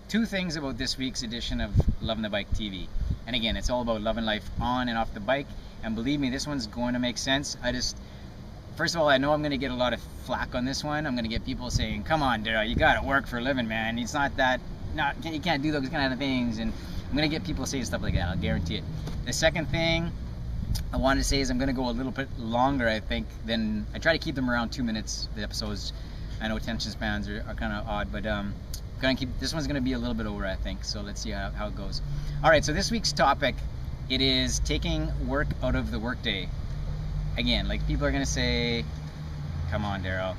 two things about this week's edition of Loving the Bike TV. And again, it's all about loving life on and off the bike. And believe me, this one's going to make sense. First of all, I know I'm going to get a lot of flack on this one. I'm going to get people saying, come on, Daryl, you got to work for a living, man. It's not that, you can't do those kind of things. And I'm going to get people saying stuff like that, I'll guarantee it. The second thing I wanted to say is I'm going to go a little bit longer, I think, than, I try to keep them around 2 minutes, the episodes. I know attention spans are kind of odd, but this one's going to be a little bit over, I think, so let's see how it goes. Alright, so this week's topic, it is taking work out of the workday. Again, like people are going to say, come on, Daryl,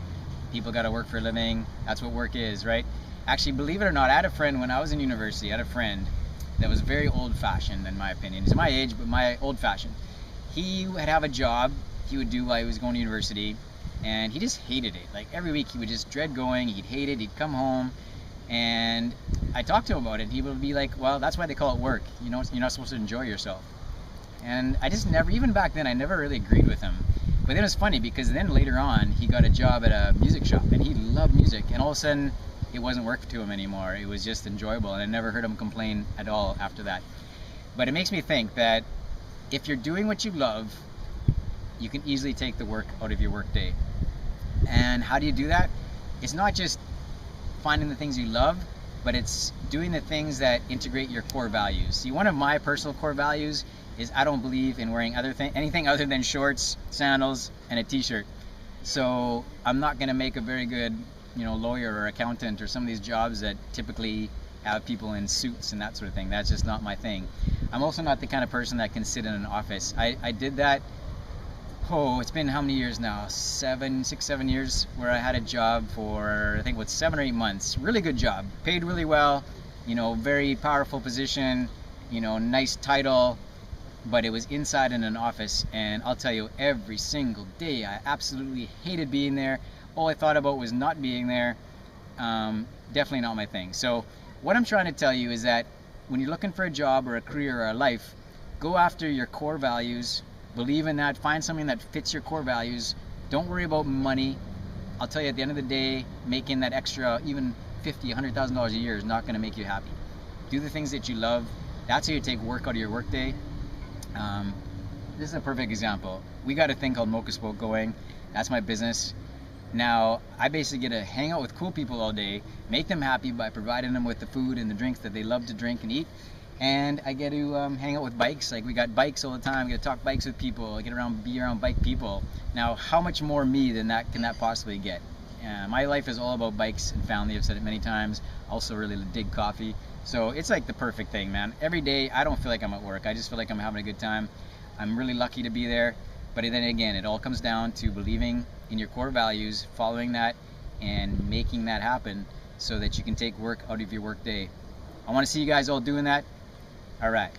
people got to work for a living, that's what work is, right? Actually, believe it or not, I had a friend when I was in university, I had a friend that was very old-fashioned in my opinion. He's my age, but my old-fashioned. He would have a job he would do while he was going to university, and he just hated it. Like every week he would just dread going, he'd hate it, he'd come home, and I talked to him about it. He would be like, well, that's why they call it work. You know, you're not supposed to enjoy yourself. And I just never, even back then, I never really agreed with him. But then it was funny because then later on, he got a job at a music shop and he loved music. And all of a sudden, it wasn't work to him anymore. It was just enjoyable. And I never heard him complain at all after that. But it makes me think that if you're doing what you love, you can easily take the work out of your work day. And how do you do that? It's not just finding the things you love, but it's doing the things that integrate your core values. See, one of my personal core values is I don't believe in wearing anything other than shorts, sandals, and a t-shirt. So I'm not gonna make a very good, lawyer or accountant or some of these jobs that typically have people in suits and that sort of thing. That's just not my thing. I'm also not the kind of person that can sit in an office. I did that, it's been how many years now? 6, 7 years, where I had a job for, I think, 7 or 8 months. Really good job, paid really well, very powerful position, nice title, but it was inside in an office, and I'll tell you, every single day I absolutely hated being there. All I thought about was not being there. Definitely not my thing. So what I'm trying to tell you is that when you're looking for a job or a career or a life, go after your core values, believe in that, find something that fits your core values. Don't worry about money. I'll tell you, at the end of the day, making that extra, even $50,000, $100,000 a year is not going to make you happy. Do the things that you love. That's how you take work out of your workday. This is a perfect example. We got a thing called Mocha Spoke going. That's my business. Now, I basically get to hang out with cool people all day, make them happy by providing them with the food and the drinks that they love to drink and eat. And I get to hang out with bikes. Like, we got bikes all the time. I get to talk bikes with people. I get around, be around bike people. Now, how much more me than that can that possibly get? My life is all about bikes and family. I've said it many times. Also really dig coffee. So it's like the perfect thing, man. Every day, I don't feel like I'm at work. I just feel like I'm having a good time. I'm really lucky to be there. But then again, it all comes down to believing in your core values, following that, and making that happen so that you can take work out of your work day. I want to see you guys all doing that. All right.